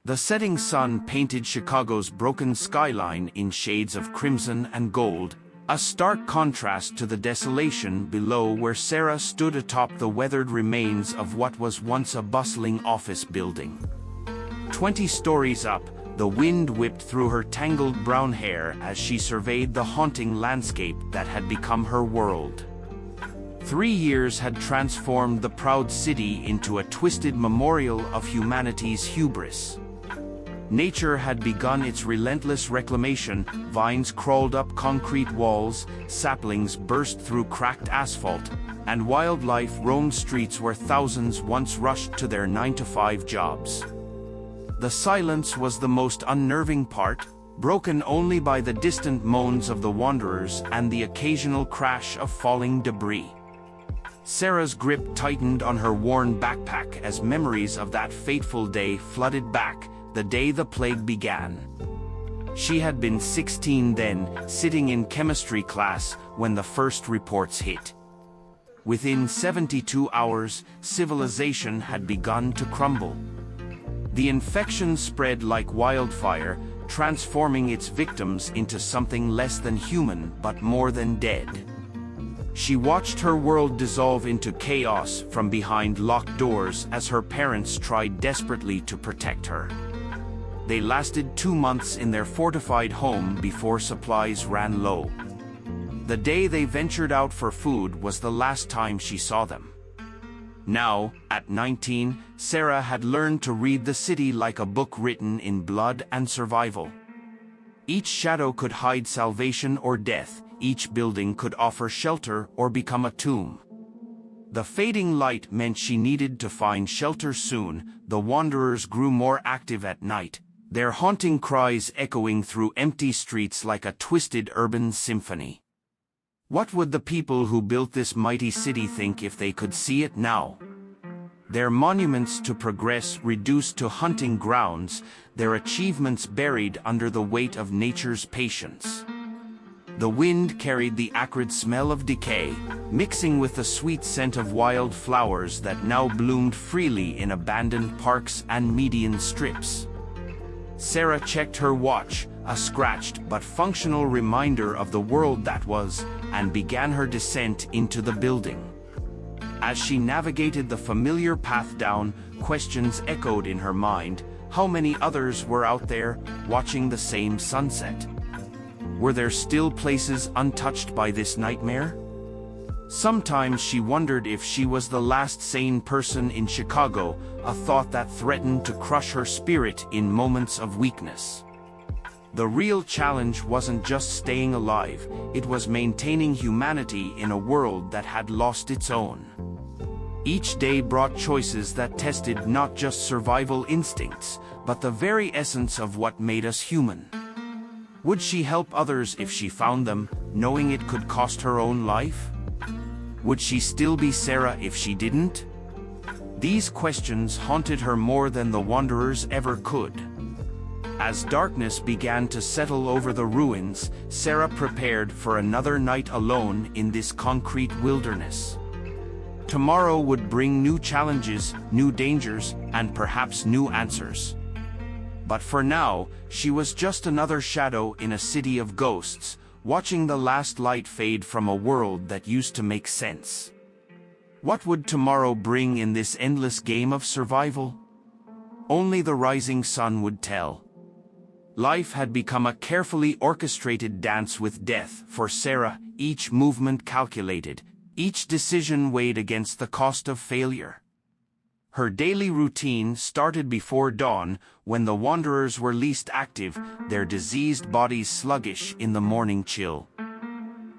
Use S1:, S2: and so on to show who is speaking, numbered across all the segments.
S1: The setting sun painted Chicago's broken skyline in shades of crimson and gold, a stark contrast to the desolation below where Sarah stood atop the weathered remains of what was once a bustling office building. 20 stories up, the wind whipped through her tangled brown hair as she surveyed the haunting landscape that had become her world. 3 years had transformed the proud city into a twisted memorial of humanity's hubris. Nature had begun its relentless reclamation, vines crawled up concrete walls, saplings burst through cracked asphalt, and wildlife roamed streets where thousands once rushed to their 9-to-5 jobs. The silence was the most unnerving part, broken only by the distant moans of the wanderers and the occasional crash of falling debris. Sarah's grip tightened on her worn backpack as memories of that fateful day flooded back, the day the plague began. She had been 16 then, sitting in chemistry class when the first reports hit. Within 72 hours, civilization had begun to crumble. The infection spread like wildfire, transforming its victims into something less than human but more than dead. She watched her world dissolve into chaos from behind locked doors as her parents tried desperately to protect her. They lasted 2 months in their fortified home before supplies ran low. The day they ventured out for food was the last time she saw them. Now, at 19, Sarah had learned to read the city like a book written in blood and survival. Each shadow could hide salvation or death, each building could offer shelter or become a tomb. The fading light meant she needed to find shelter soon. The wanderers grew more active at night, their haunting cries echoing through empty streets like a twisted urban symphony. What would the people who built this mighty city think if they could see it now? Their monuments to progress reduced to hunting grounds, their achievements buried under the weight of nature's patience. The wind carried the acrid smell of decay, mixing with the sweet scent of wild flowers that now bloomed freely in abandoned parks and median strips. Sarah checked her watch, a scratched but functional reminder of the world that was, and began her descent into the building. As she navigated the familiar path down, questions echoed in her mind. How many others were out there, watching the same sunset? Were there still places untouched by this nightmare? Sometimes she wondered if she was the last sane person in Chicago, a thought that threatened to crush her spirit in moments of weakness. The real challenge wasn't just staying alive, it was maintaining humanity in a world that had lost its own. Each day brought choices that tested not just survival instincts, but the very essence of what made us human. Would she help others if she found them, knowing it could cost her own life? Would she still be Sarah if she didn't? These questions haunted her more than the wanderers ever could. As darkness began to settle over the ruins, Sarah prepared for another night alone in this concrete wilderness. Tomorrow would bring new challenges, new dangers, and perhaps new answers. But for now, she was just another shadow in a city of ghosts, watching the last light fade from a world that used to make sense. What would tomorrow bring in this endless game of survival? Only the rising sun would tell. Life had become a carefully orchestrated dance with death for Sarah, each movement calculated, each decision weighed against the cost of failure. Her daily routine started before dawn, when the wanderers were least active, their diseased bodies sluggish in the morning chill.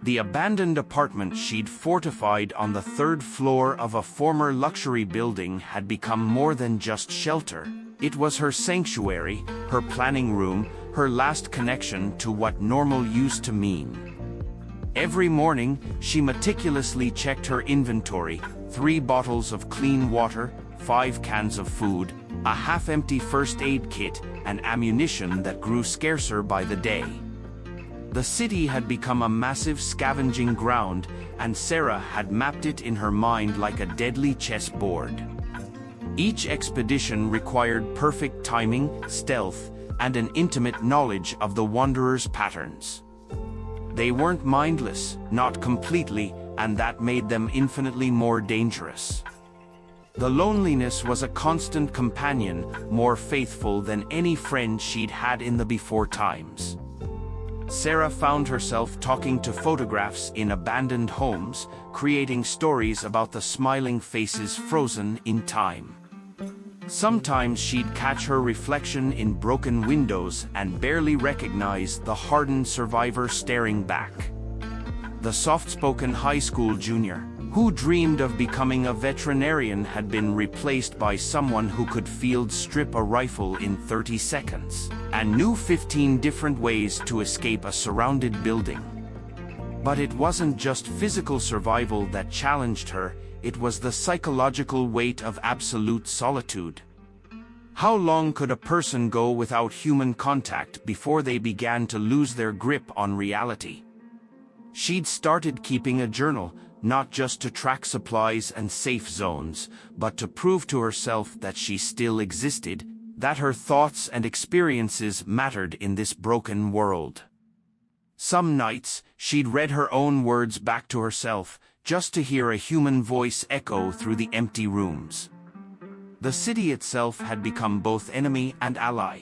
S1: The abandoned apartment she'd fortified on the 3rd floor of a former luxury building had become more than just shelter. It was her sanctuary, her planning room, her last connection to what normal used to mean. Every morning, she meticulously checked her inventory: 3 bottles of clean water, 5 cans of food, a half-empty first aid kit, and ammunition that grew scarcer by the day. The city had become a massive scavenging ground, and Sarah had mapped it in her mind like a deadly chessboard. Each expedition required perfect timing, stealth, and an intimate knowledge of the wanderers' patterns. They weren't mindless, not completely, and that made them infinitely more dangerous. The loneliness was a constant companion, more faithful than any friend she'd had in the before times. Sarah found herself talking to photographs in abandoned homes, creating stories about the smiling faces frozen in time. Sometimes she'd catch her reflection in broken windows and barely recognize the hardened survivor staring back. The soft-spoken high school junior, who dreamed of becoming a veterinarian, had been replaced by someone who could field-strip a rifle in 30 seconds, and knew 15 different ways to escape a surrounded building. But it wasn't just physical survival that challenged her, it was the psychological weight of absolute solitude. How long could a person go without human contact before they began to lose their grip on reality? She'd started keeping a journal, not just to track supplies and safe zones, but to prove to herself that she still existed, that her thoughts and experiences mattered in this broken world. Some nights, she'd read her own words back to herself, just to hear a human voice echo through the empty rooms. The city itself had become both enemy and ally.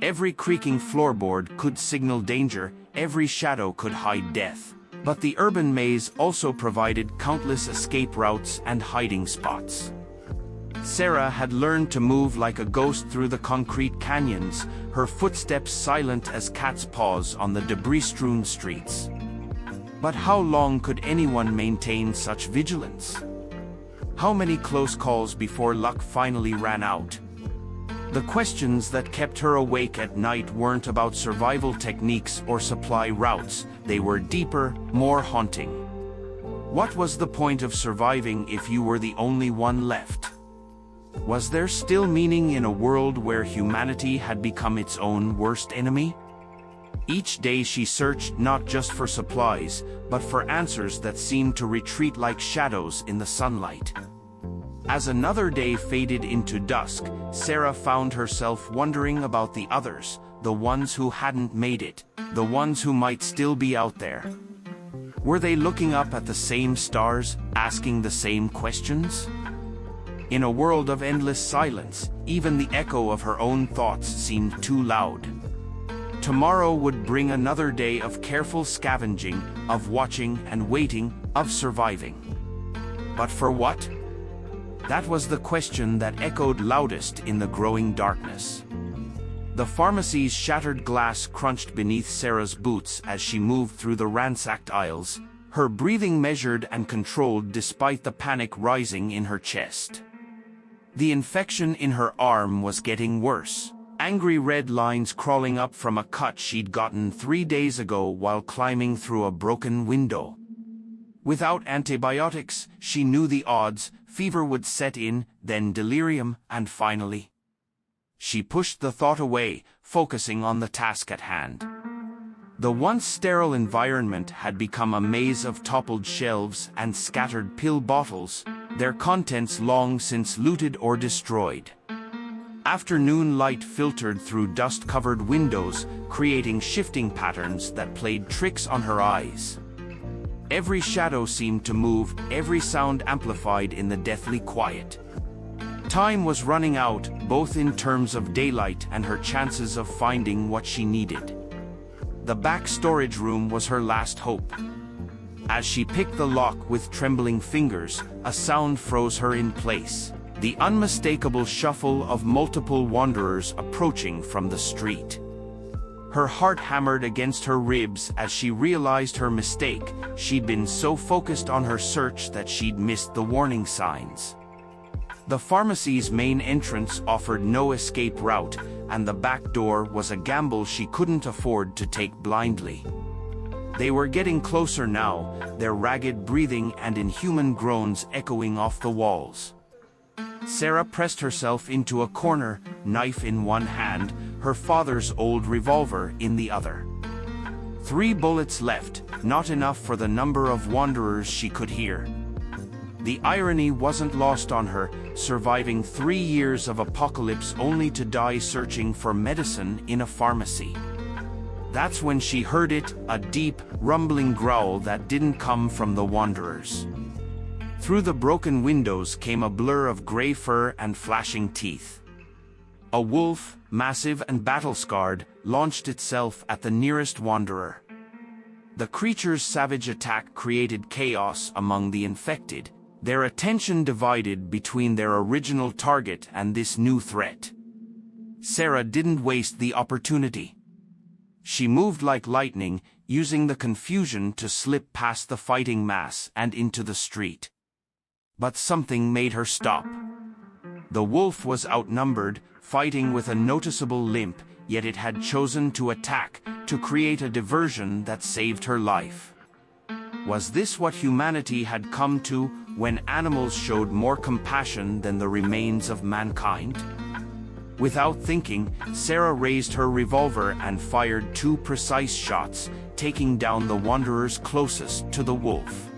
S1: Every creaking floorboard could signal danger, every shadow could hide death. But the urban maze also provided countless escape routes and hiding spots. Sarah had learned to move like a ghost through the concrete canyons, her footsteps silent as cat's paws on the debris-strewn streets. But how long could anyone maintain such vigilance? How many close calls before luck finally ran out? The questions that kept her awake at night weren't about survival techniques or supply routes, they were deeper, more haunting. What was the point of surviving if you were the only one left? Was there still meaning in a world where humanity had become its own worst enemy? Each day she searched not just for supplies, but for answers that seemed to retreat like shadows in the sunlight. As another day faded into dusk, Sarah found herself wondering about the others, the ones who hadn't made it, the ones who might still be out there. Were they looking up at the same stars, asking the same questions? In a world of endless silence, even the echo of her own thoughts seemed too loud. Tomorrow would bring another day of careful scavenging, of watching and waiting, of surviving. But for what? That was the question that echoed loudest in the growing darkness. The pharmacy's shattered glass crunched beneath Sarah's boots as she moved through the ransacked aisles, her breathing measured and controlled despite the panic rising in her chest. The infection in her arm was getting worse, angry red lines crawling up from a cut she'd gotten 3 days ago while climbing through a broken window. Without antibiotics, she knew the odds. Fever would set in, then delirium, and finally. She pushed the thought away, focusing on the task at hand. The once sterile environment had become a maze of toppled shelves and scattered pill bottles, their contents long since looted or destroyed. Afternoon light filtered through dust-covered windows, creating shifting patterns that played tricks on her eyes. Every shadow seemed to move, every sound amplified in the deathly quiet. Time was running out, both in terms of daylight and her chances of finding what she needed. The back storage room was her last hope. As she picked the lock with trembling fingers, a sound froze her in place. The unmistakable shuffle of multiple wanderers approaching from the street. Her heart hammered against her ribs as she realized her mistake. She'd been so focused on her search that she'd missed the warning signs. The pharmacy's main entrance offered no escape route, and the back door was a gamble she couldn't afford to take blindly. They were getting closer now, their ragged breathing and inhuman groans echoing off the walls. Sarah pressed herself into a corner, knife in one hand, her father's old revolver in the other. 3 bullets left, not enough for the number of wanderers she could hear. The irony wasn't lost on her, surviving 3 years of apocalypse only to die searching for medicine in a pharmacy. That's when she heard it, a deep, rumbling growl that didn't come from the wanderers. Through the broken windows came a blur of gray fur and flashing teeth. A wolf, massive and battle-scarred, launched itself at the nearest wanderer. The creature's savage attack created chaos among the infected, their attention divided between their original target and this new threat. Sarah didn't waste the opportunity. She moved like lightning, using the confusion to slip past the fighting mass and into the street. But something made her stop. The wolf was outnumbered, fighting with a noticeable limp, yet it had chosen to attack, to create a diversion that saved her life. Was this what humanity had come to, when animals showed more compassion than the remains of mankind? Without thinking, Sarah raised her revolver and fired 2 precise shots, taking down the wanderers closest to the wolf.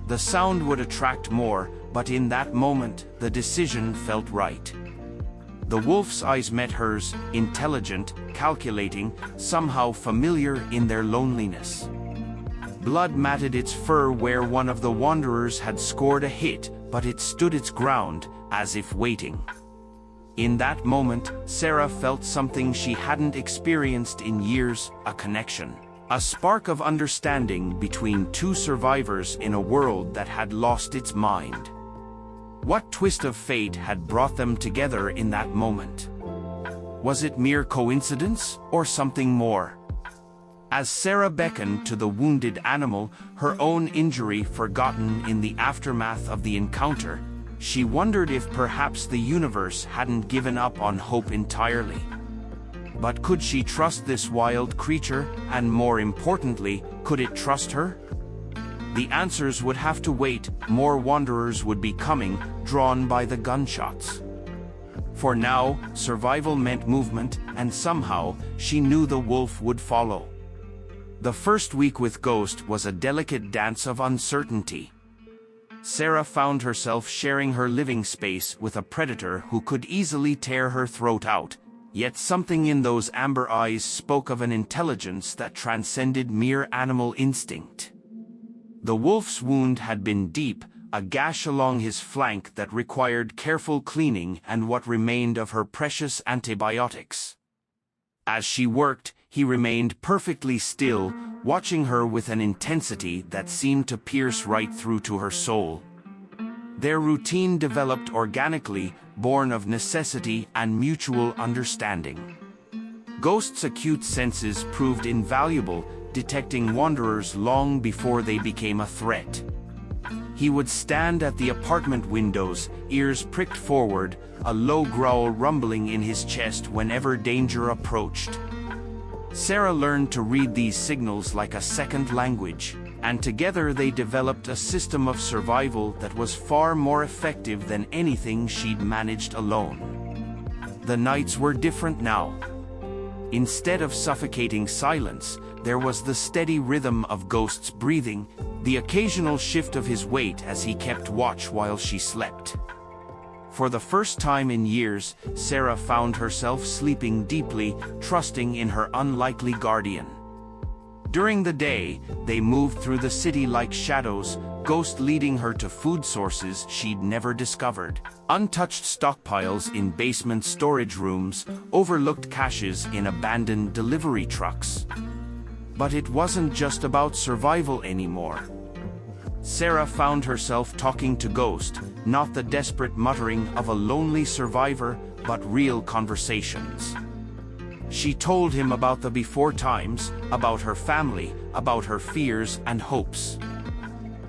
S1: The sound would attract more, but in that moment, the decision felt right. The wolf's eyes met hers, intelligent, calculating, somehow familiar in their loneliness. Blood matted its fur where one of the wanderers had scored a hit, but it stood its ground, as if waiting. In that moment, Sarah felt something she hadn't experienced in years, a connection. A spark of understanding between 2 survivors in a world that had lost its mind. What twist of fate had brought them together in that moment? Was it mere coincidence, or something more? As Sarah beckoned to the wounded animal, her own injury forgotten in the aftermath of the encounter, she wondered if perhaps the universe hadn't given up on hope entirely. But could she trust this wild creature, and more importantly, could it trust her? The answers would have to wait. More wanderers would be coming, drawn by the gunshots. For now, survival meant movement, and somehow, she knew the wolf would follow. The first week with Ghost was a delicate dance of uncertainty. Sarah found herself sharing her living space with a predator who could easily tear her throat out, yet something in those amber eyes spoke of an intelligence that transcended mere animal instinct. The wolf's wound had been deep, a gash along his flank that required careful cleaning and what remained of her precious antibiotics. As she worked, he remained perfectly still, watching her with an intensity that seemed to pierce right through to her soul. Their routine developed organically, born of necessity and mutual understanding. Ghost's acute senses proved invaluable, detecting wanderers long before they became a threat. He would stand at the apartment windows, ears pricked forward, a low growl rumbling in his chest whenever danger approached. Sarah learned to read these signals like a second language, and together they developed a system of survival that was far more effective than anything she'd managed alone. The nights were different now. Instead of suffocating silence, there was the steady rhythm of Ghost's breathing, the occasional shift of his weight as he kept watch while she slept. For the first time in years, Sarah found herself sleeping deeply, trusting in her unlikely guardian. During the day, they moved through the city like shadows, Ghost leading her to food sources she'd never discovered. Untouched stockpiles in basement storage rooms, overlooked caches in abandoned delivery trucks. But it wasn't just about survival anymore. Sarah found herself talking to Ghost, not the desperate muttering of a lonely survivor, but real conversations. She told him about the before times, about her family, about her fears and hopes.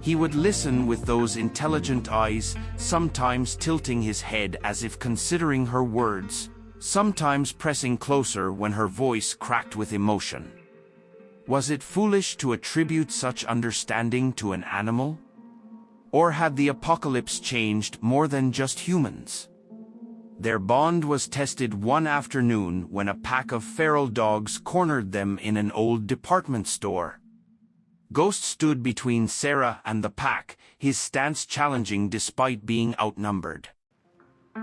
S1: He would listen with those intelligent eyes, sometimes tilting his head as if considering her words, sometimes pressing closer when her voice cracked with emotion. Was it foolish to attribute such understanding to an animal? Or had the apocalypse changed more than just humans? Their bond was tested one afternoon when a pack of feral dogs cornered them in an old department store. Ghost stood between Sarah and the pack, his stance challenging despite being outnumbered.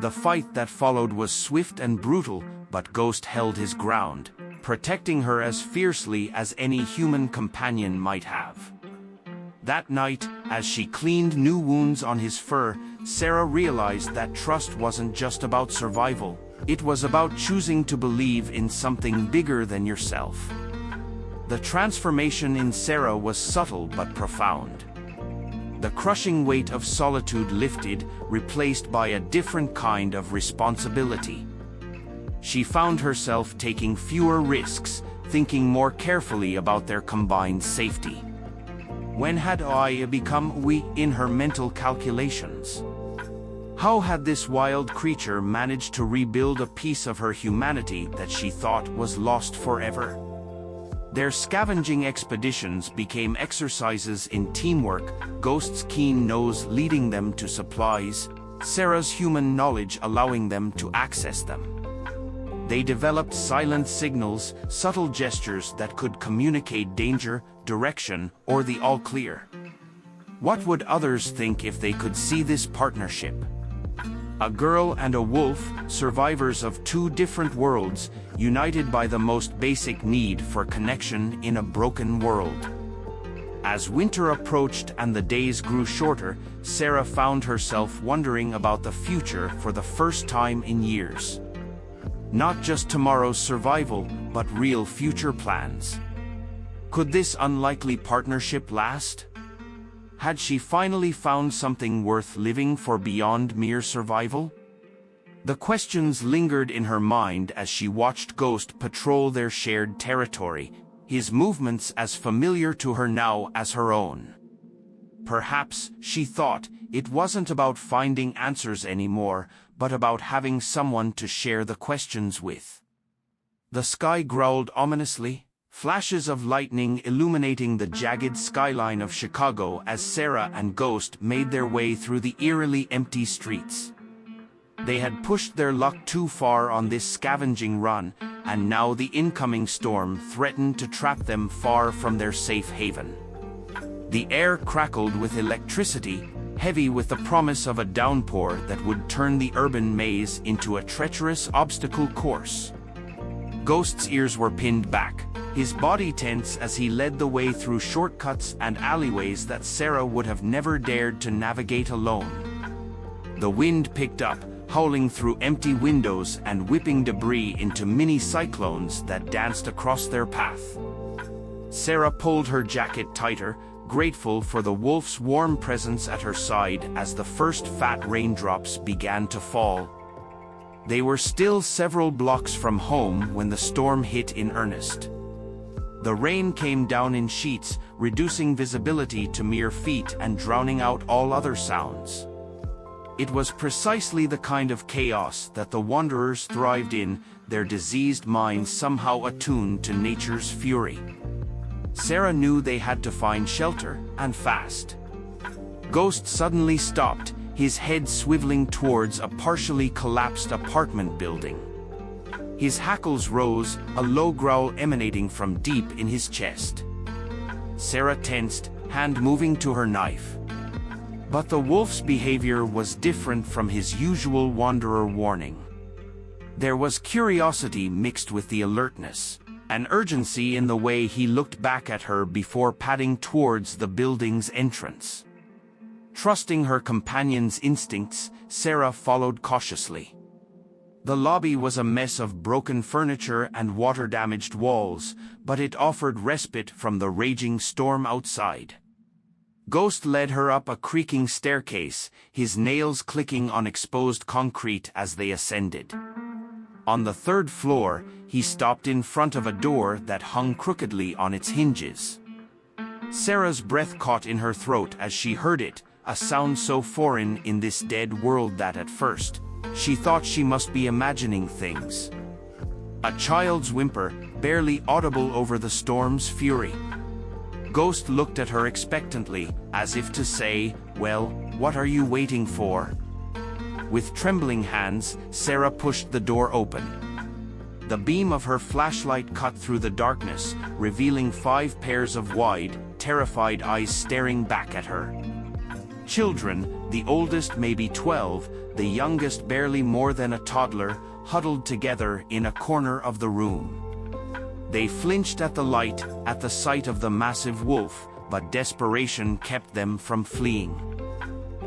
S1: The fight that followed was swift and brutal, but Ghost held his ground, protecting her as fiercely as any human companion might have. That night, as she cleaned new wounds on his fur, Sarah realized that trust wasn't just about survival, it was about choosing to believe in something bigger than yourself. The transformation in Sarah was subtle but profound. The crushing weight of solitude lifted, replaced by a different kind of responsibility. She found herself taking fewer risks, thinking more carefully about their combined safety. When had I become we in her mental calculations? How had this wild creature managed to rebuild a piece of her humanity that she thought was lost forever? Their scavenging expeditions became exercises in teamwork, Ghost's keen nose leading them to supplies, Sarah's human knowledge allowing them to access them. They developed silent signals, subtle gestures that could communicate danger, direction, or the all clear. What would others think if they could see this partnership? A girl and a wolf, survivors of two different worlds, united by the most basic need for connection in a broken world. As winter approached and the days grew shorter, Sarah found herself wondering about the future for the first time in years. Not just tomorrow's survival, but real future plans. Could this unlikely partnership last? Had she finally found something worth living for beyond mere survival? The questions lingered in her mind as she watched Ghost patrol their shared territory, his movements as familiar to her now as her own. Perhaps, she thought, it wasn't about finding answers anymore, but about having someone to share the questions with. The sky growled ominously, flashes of lightning illuminating the jagged skyline of Chicago as Sarah and Ghost made their way through the eerily empty streets. They had pushed their luck too far on this scavenging run, and now the incoming storm threatened to trap them far from their safe haven. The air crackled with electricity, heavy with the promise of a downpour that would turn the urban maze into a treacherous obstacle course. Ghost's ears were pinned back, his body tense as he led the way through shortcuts and alleyways that Sarah would have never dared to navigate alone. The wind picked up, howling through empty windows and whipping debris into mini cyclones that danced across their path. Sarah pulled her jacket tighter, grateful for the wolf's warm presence at her side as the first fat raindrops began to fall. They were still several blocks from home when the storm hit in earnest. The rain came down in sheets, reducing visibility to mere feet and drowning out all other sounds. It was precisely the kind of chaos that the wanderers thrived in, their diseased minds somehow attuned to nature's fury. Sarah knew they had to find shelter, and fast. Ghost suddenly stopped, his head swiveling towards a partially collapsed apartment building. His hackles rose, a low growl emanating from deep in his chest. Sarah tensed, hand moving to her knife. But the wolf's behavior was different from his usual wanderer warning. There was curiosity mixed with the alertness, an urgency in the way he looked back at her before padding towards the building's entrance. Trusting her companion's instincts, Sarah followed cautiously. The lobby was a mess of broken furniture and water-damaged walls, but it offered respite from the raging storm outside. Ghost led her up a creaking staircase, his nails clicking on exposed concrete as they ascended. On the third floor, he stopped in front of a door that hung crookedly on its hinges. Sarah's breath caught in her throat as she heard it, a sound so foreign in this dead world that at first, she thought she must be imagining things. A child's whimper, barely audible over the storm's fury. Ghost looked at her expectantly, as if to say, "Well, what are you waiting for?" With trembling hands, Sarah pushed the door open. The beam of her flashlight cut through the darkness, revealing 5 pairs of wide, terrified eyes staring back at her. Children, the oldest maybe 12, the youngest barely more than a toddler, huddled together in a corner of the room. They flinched at the light, at the sight of the massive wolf, but desperation kept them from fleeing.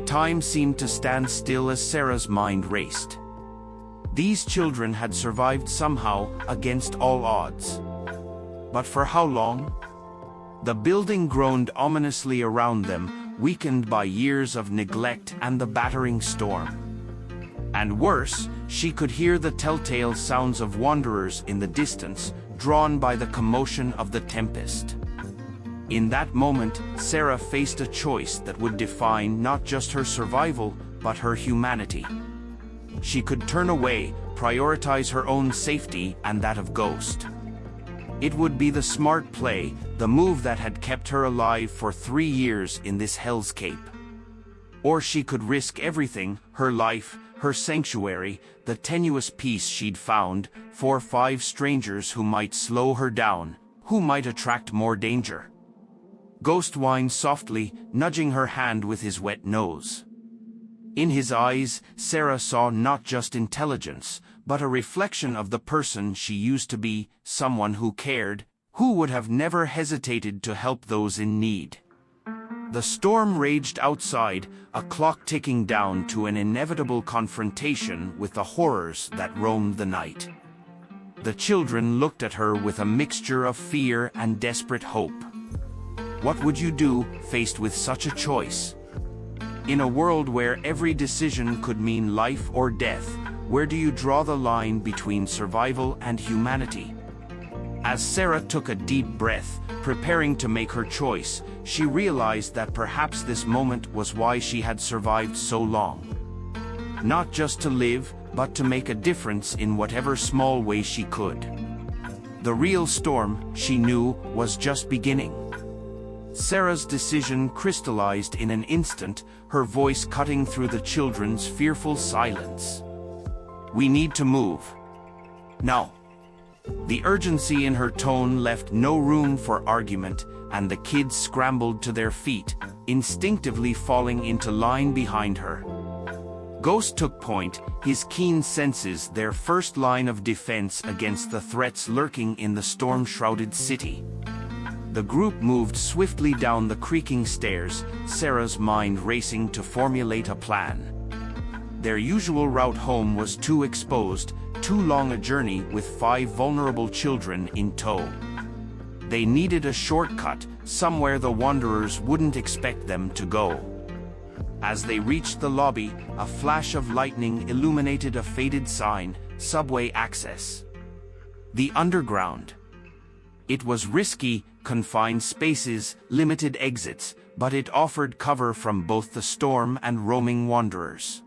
S1: Time seemed to stand still as Sarah's mind raced. These children had survived somehow, against all odds. But for how long? The building groaned ominously around them, weakened by years of neglect and the battering storm. And worse, she could hear the telltale sounds of wanderers in the distance, drawn by the commotion of the tempest. In that moment, Sarah faced a choice that would define not just her survival, but her humanity. She could turn away, prioritize her own safety and that of Ghost. It would be the smart play, the move that had kept her alive for 3 years in this hellscape. Or she could risk everything, her life, her sanctuary, the tenuous peace she'd found, for 5 strangers who might slow her down, who might attract more danger. Ghost whined softly, nudging her hand with his wet nose. In his eyes, Sarah saw not just intelligence, but a reflection of the person she used to be, someone who cared, who would have never hesitated to help those in need. The storm raged outside, a clock ticking down to an inevitable confrontation with the horrors that roamed the night. The children looked at her with a mixture of fear and desperate hope. What would you do, faced with such a choice? In a world where every decision could mean life or death, where do you draw the line between survival and humanity? As Sarah took a deep breath, preparing to make her choice, she realized that perhaps this moment was why she had survived so long. Not just to live, but to make a difference in whatever small way she could. The real storm, she knew, was just beginning. Sarah's decision crystallized in an instant, her voice cutting through the children's fearful silence. We need to move. Now. The urgency in her tone left no room for argument, and the kids scrambled to their feet, instinctively falling into line behind her. Ghost took point, his keen senses their first line of defense against the threats lurking in the storm-shrouded city. The group moved swiftly down the creaking stairs, Sarah's mind racing to formulate a plan. Their usual route home was too exposed, too long a journey with 5 vulnerable children in tow. They needed a shortcut, somewhere the wanderers wouldn't expect them to go. As they reached the lobby, a flash of lightning illuminated a faded sign, subway access. The underground. It was risky, confined spaces, limited exits, but it offered cover from both the storm and roaming wanderers.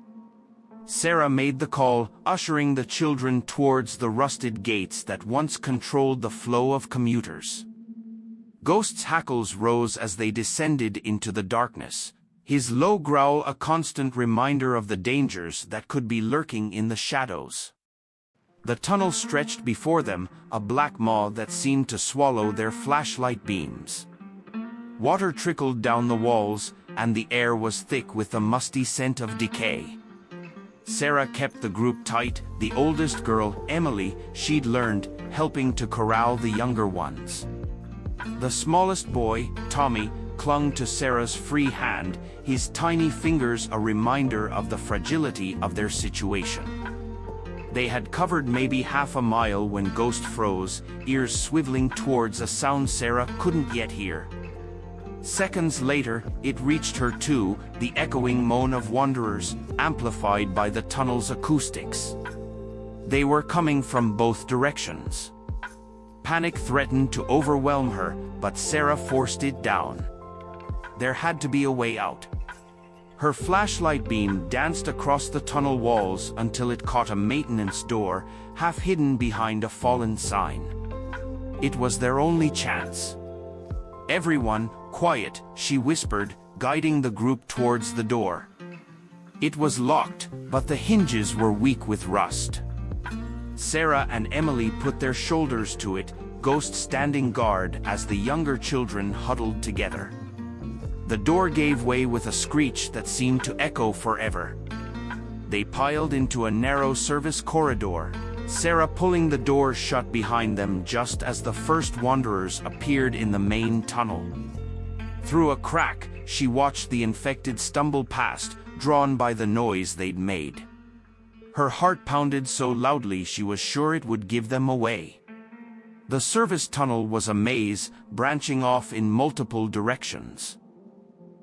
S1: Sarah made the call, ushering the children towards the rusted gates that once controlled the flow of commuters. Ghost's hackles rose as they descended into the darkness, his low growl a constant reminder of the dangers that could be lurking in the shadows. The tunnel stretched before them, a black maw that seemed to swallow their flashlight beams. Water trickled down the walls, and the air was thick with the musty scent of decay. Sarah kept the group tight, the oldest girl, Emily, she'd learned, helping to corral the younger ones. The smallest boy, Tommy, clung to Sarah's free hand, his tiny fingers a reminder of the fragility of their situation. They had covered maybe half a mile when Ghost froze, ears swiveling towards a sound Sarah couldn't yet hear. Seconds later, it reached her too, the echoing moan of wanderers, amplified by the tunnel's acoustics. They were coming from both directions. Panic threatened to overwhelm her, but Sarah forced it down. There had to be a way out. Her flashlight beam danced across the tunnel walls until it caught a maintenance door, half hidden behind a fallen sign. It was their only chance. Everyone, quiet, she whispered, guiding the group towards the door. It was locked, but the hinges were weak with rust. Sarah and Emily put their shoulders to it, Ghost standing guard as the younger children huddled together. The door gave way with a screech that seemed to echo forever. They piled into a narrow service corridor, Sarah pulling the door shut behind them just as the first wanderers appeared in the main tunnel. Through a crack, she watched the infected stumble past, drawn by the noise they'd made. Her heart pounded so loudly she was sure it would give them away. The service tunnel was a maze, branching off in multiple directions.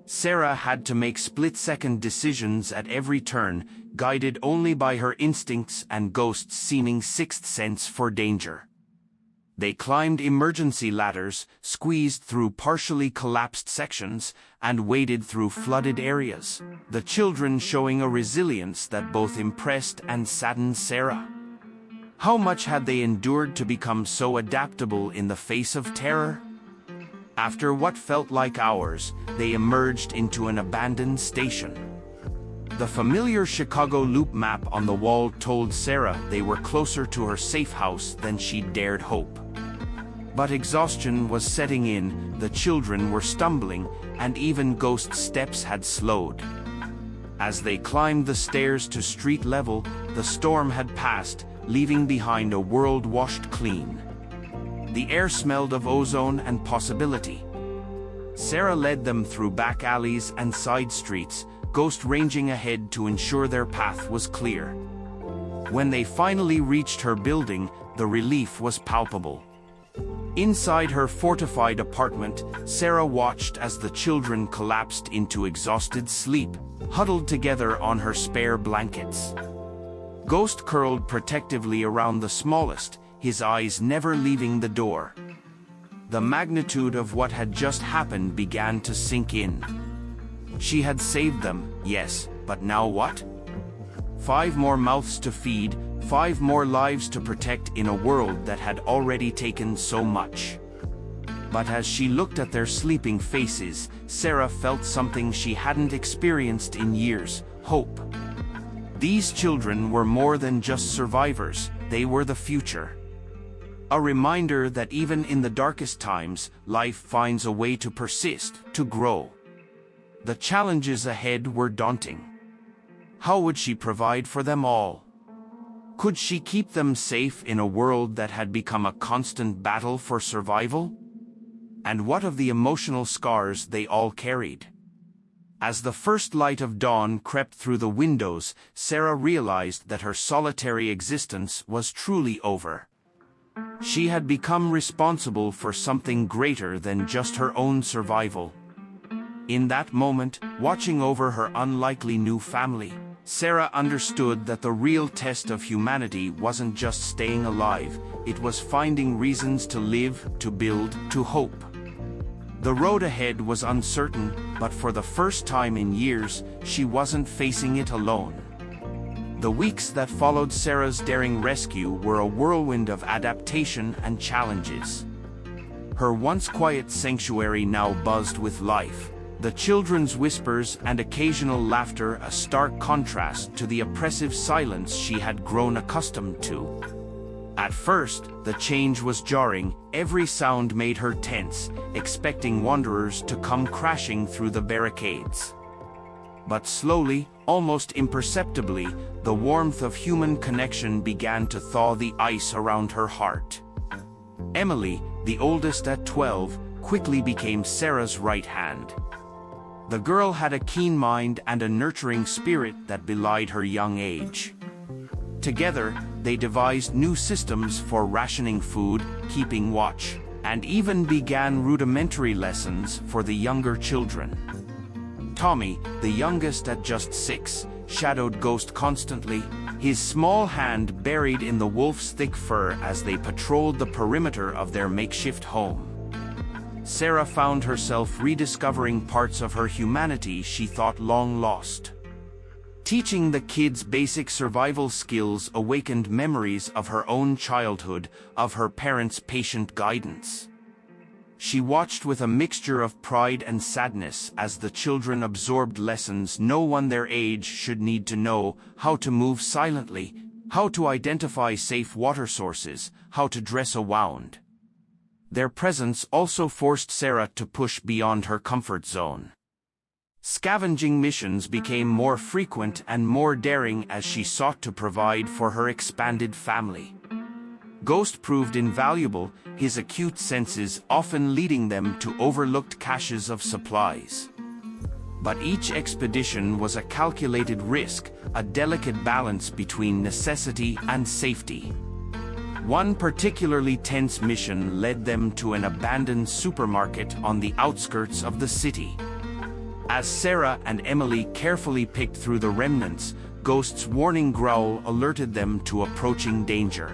S1: Sarah had to make split-second decisions at every turn, guided only by her instincts and Ghost's seeming sixth sense for danger. They climbed emergency ladders, squeezed through partially collapsed sections, and waded through flooded areas, the children showing a resilience that both impressed and saddened Sarah. How much had they endured to become so adaptable in the face of terror? After what felt like hours, they emerged into an abandoned station. The familiar Chicago Loop map on the wall told Sarah they were closer to her safe house than she'd dared hope. But exhaustion was setting in, the children were stumbling, and even Ghost's steps had slowed. As they climbed the stairs to street level, the storm had passed, leaving behind a world washed clean. The air smelled of ozone and possibility. Sarah led them through back alleys and side streets, Ghost ranging ahead to ensure their path was clear. When they finally reached her building, the relief was palpable. Inside her fortified apartment, Sarah watched as the children collapsed into exhausted sleep, huddled together on her spare blankets. Ghost curled protectively around the smallest, his eyes never leaving the door. The magnitude of what had just happened began to sink in. She had saved them, yes, but now what? 5 more mouths to feed, 5 more lives to protect in a world that had already taken so much. But as she looked at their sleeping faces, Sarah felt something she hadn't experienced in years: hope. These children were more than just survivors, they were the future. A reminder that even in the darkest times, life finds a way to persist, to grow. The challenges ahead were daunting. How would she provide for them all? Could she keep them safe in a world that had become a constant battle for survival? And what of the emotional scars they all carried? As the first light of dawn crept through the windows, Sarah realized that her solitary existence was truly over. She had become responsible for something greater than just her own survival. In that moment, watching over her unlikely new family, Sarah understood that the real test of humanity wasn't just staying alive, it was finding reasons to live, to build, to hope. The road ahead was uncertain, but for the first time in years, she wasn't facing it alone. The weeks that followed Sarah's daring rescue were a whirlwind of adaptation and challenges. Her once quiet sanctuary now buzzed with life, the children's whispers and occasional laughter a stark contrast to the oppressive silence she had grown accustomed to. At first, the change was jarring, every sound made her tense, expecting wanderers to come crashing through the barricades. But slowly, almost imperceptibly, the warmth of human connection began to thaw the ice around her heart. Emily, the oldest at 12, quickly became Sarah's right hand. The girl had a keen mind and a nurturing spirit that belied her young age. Together, they devised new systems for rationing food, keeping watch, and even began rudimentary lessons for the younger children. Tommy, the youngest at just 6, shadowed Ghost constantly, his small hand buried in the wolf's thick fur as they patrolled the perimeter of their makeshift home. Sarah found herself rediscovering parts of her humanity she thought long lost. Teaching the kids basic survival skills awakened memories of her own childhood, of her parents' patient guidance. She watched with a mixture of pride and sadness as the children absorbed lessons no one their age should need to know: how to move silently, how to identify safe water sources, how to dress a wound. Their presence also forced Sarah to push beyond her comfort zone. Scavenging missions became more frequent and more daring as she sought to provide for her expanded family. Ghost proved invaluable, his acute senses often leading them to overlooked caches of supplies. But each expedition was a calculated risk, a delicate balance between necessity and safety. One particularly tense mission led them to an abandoned supermarket on the outskirts of the city. As Sarah and Emily carefully picked through the remnants, Ghost's warning growl alerted them to approaching danger.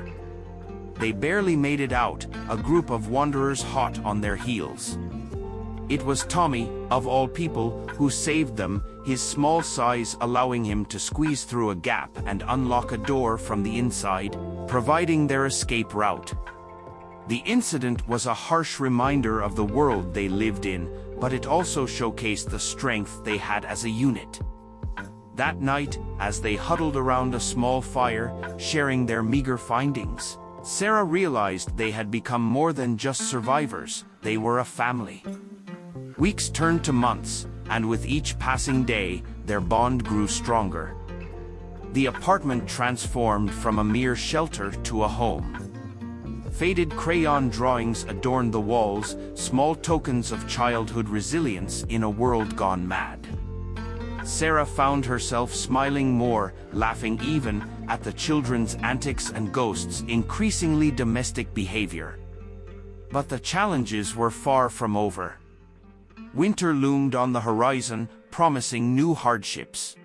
S1: They barely made it out, a group of wanderers hot on their heels. It was Tommy, of all people, who saved them, his small size allowing him to squeeze through a gap and unlock a door from the inside, providing their escape route. The incident was a harsh reminder of the world they lived in, but it also showcased the strength they had as a unit. That night, as they huddled around a small fire, sharing their meager findings, Sarah realized they had become more than just survivors, they were a family. Weeks turned to months, and with each passing day, their bond grew stronger. The apartment transformed from a mere shelter to a home. Faded crayon drawings adorned the walls, small tokens of childhood resilience in a world gone mad. Sarah found herself smiling more, laughing even, at the children's antics and Ghost's increasingly domestic behavior. But the challenges were far from over. Winter loomed on the horizon, promising new hardships.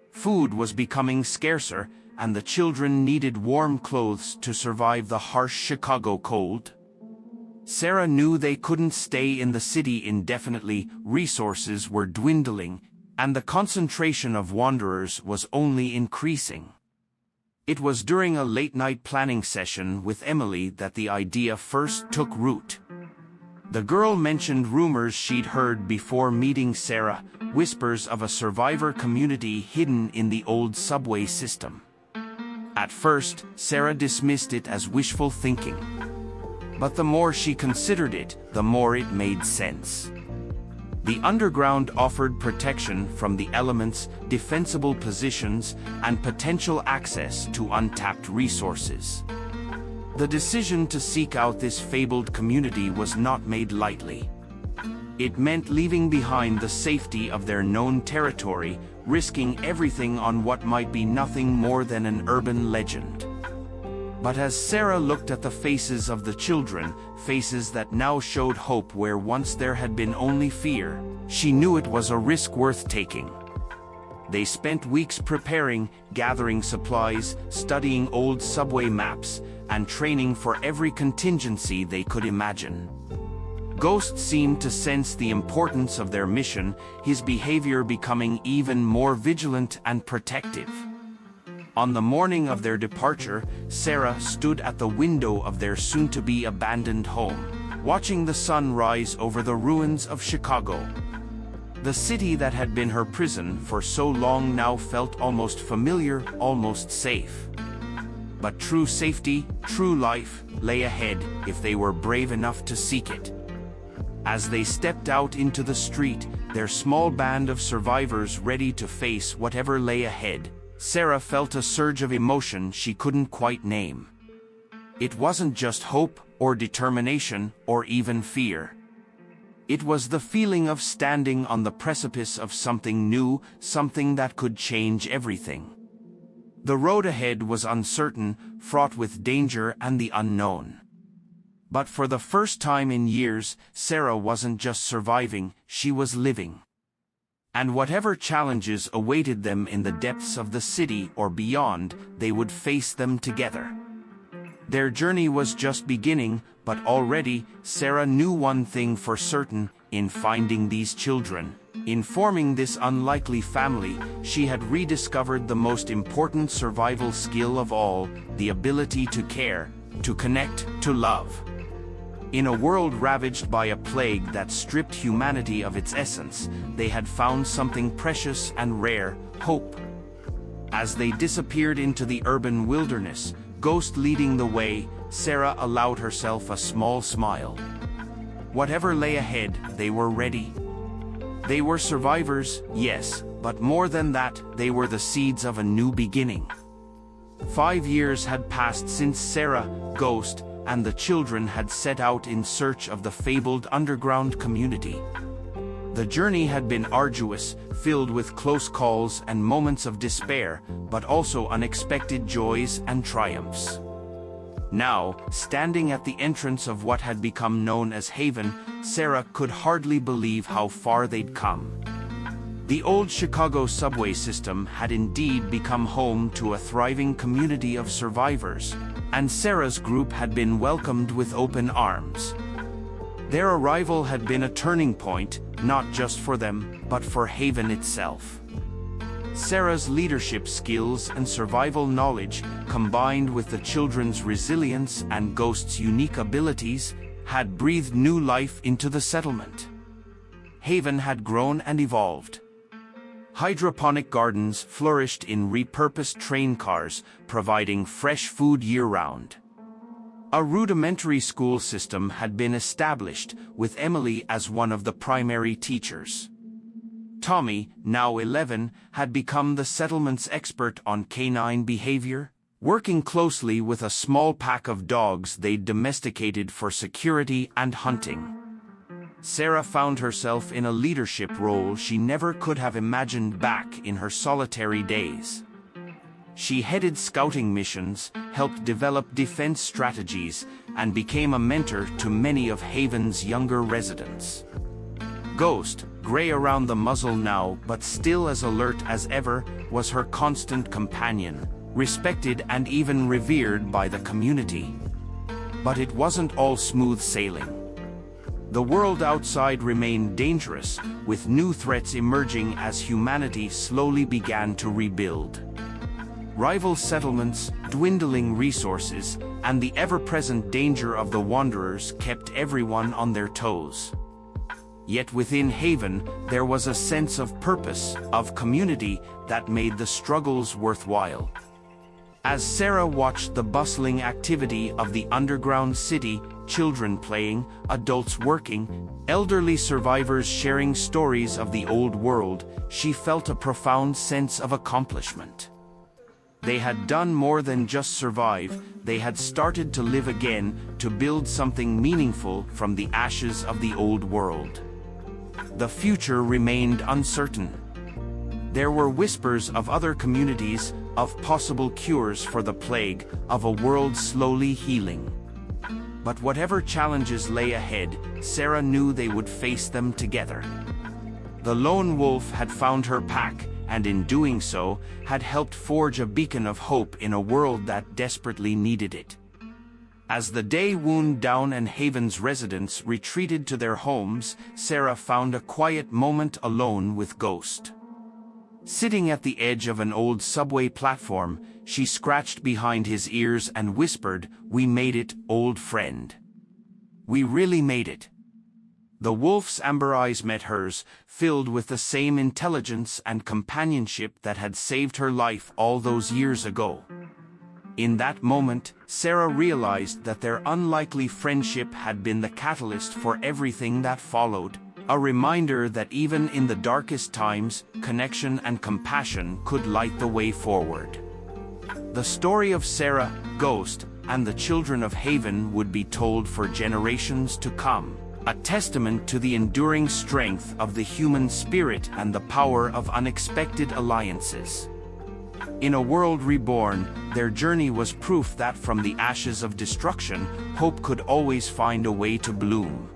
S1: Food was becoming scarcer, and the children needed warm clothes to survive the harsh Chicago cold. Sarah knew they couldn't stay in the city indefinitely, resources were dwindling, and the concentration of wanderers was only increasing. It was during a late-night planning session with Emily that the idea first took root. The girl mentioned rumors she'd heard before meeting Sarah, whispers of a survivor community hidden in the old subway system. At first, Sarah dismissed it as wishful thinking. But the more she considered it, the more it made sense. The underground offered protection from the elements, defensible positions, and potential access to untapped resources. The decision to seek out this fabled community was not made lightly. It meant leaving behind the safety of their known territory, risking everything on what might be nothing more than an urban legend. But as Sarah looked at the faces of the children, faces that now showed hope where once there had been only fear, she knew it was a risk worth taking. They spent weeks preparing, gathering supplies, studying old subway maps, and training for every contingency they could imagine. Ghost seemed to sense the importance of their mission, his behavior becoming even more vigilant and protective. On the morning of their departure, Sarah stood at the window of their soon-to-be abandoned home, watching the sun rise over the ruins of Chicago. The city that had been her prison for so long now felt almost familiar, almost safe. But true safety, true life, lay ahead if they were brave enough to seek it. As they stepped out into the street, their small band of survivors ready to face whatever lay ahead, Sarah felt a surge of emotion she couldn't quite name. It wasn't just hope, or determination, or even fear. It was the feeling of standing on the precipice of something new, something that could change everything. The road ahead was uncertain, fraught with danger and the unknown. But for the first time in years, Sarah wasn't just surviving, she was living. And whatever challenges awaited them in the depths of the city or beyond, they would face them together. Their journey was just beginning, but already, Sarah knew one thing for certain: in finding these children, in forming this unlikely family, she had rediscovered the most important survival skill of all, the ability to care, to connect, to love. In a world ravaged by a plague that stripped humanity of its essence, they had found something precious and rare: hope. As they disappeared into the urban wilderness, Ghost leading the way, Sarah allowed herself a small smile. Whatever lay ahead, they were ready. They were survivors, yes, but more than that, they were the seeds of a new beginning. 5 years had passed since Sarah, Ghost, and the children had set out in search of the fabled underground community. The journey had been arduous, filled with close calls and moments of despair, but also unexpected joys and triumphs. Now, standing at the entrance of what had become known as Haven, Sarah could hardly believe how far they'd come. The old Chicago subway system had indeed become home to a thriving community of survivors, and Sarah's group had been welcomed with open arms. Their arrival had been a turning point, not just for them, but for Haven itself. Sarah's leadership skills and survival knowledge, combined with the children's resilience and Ghost's unique abilities, had breathed new life into the settlement. Haven had grown and evolved. Hydroponic gardens flourished in repurposed train cars, providing fresh food year-round. A rudimentary school system had been established, with Emily as one of the primary teachers. Tommy, now 11, had become the settlement's expert on canine behavior, working closely with a small pack of dogs they'd domesticated for security and hunting. Sarah found herself in a leadership role she never could have imagined back in her solitary days. She headed scouting missions, helped develop defense strategies, and became a mentor to many of Haven's younger residents. Ghost, gray around the muzzle now but still as alert as ever, was her constant companion, respected and even revered by the community. But it wasn't all smooth sailing. The world outside remained dangerous, with new threats emerging as humanity slowly began to rebuild. Rival settlements, dwindling resources, and the ever-present danger of the Wanderers kept everyone on their toes. Yet within Haven, there was a sense of purpose, of community, that made the struggles worthwhile. As Sarah watched the bustling activity of the underground city, children playing, adults working, elderly survivors sharing stories of the old world, she felt a profound sense of accomplishment. They had done more than just survive, they had started to live again, to build something meaningful from the ashes of the old world. The future remained uncertain. There were whispers of other communities, of possible cures for the plague, of a world slowly healing. But whatever challenges lay ahead, Sarah knew they would face them together. The lone wolf had found her pack, and in doing so, had helped forge a beacon of hope in a world that desperately needed it. As the day wound down and Haven's residents retreated to their homes, Sarah found a quiet moment alone with Ghost. Sitting at the edge of an old subway platform, she scratched behind his ears and whispered, "We made it, old friend. We really made it." The wolf's amber eyes met hers, filled with the same intelligence and companionship that had saved her life all those years ago. In that moment, Sarah realized that their unlikely friendship had been the catalyst for everything that followed. A reminder that even in the darkest times, connection and compassion could light the way forward. The story of Sarah, Ghost, and the children of Haven would be told for generations to come, a testament to the enduring strength of the human spirit and the power of unexpected alliances. In a world reborn, their journey was proof that from the ashes of destruction, hope could always find a way to bloom.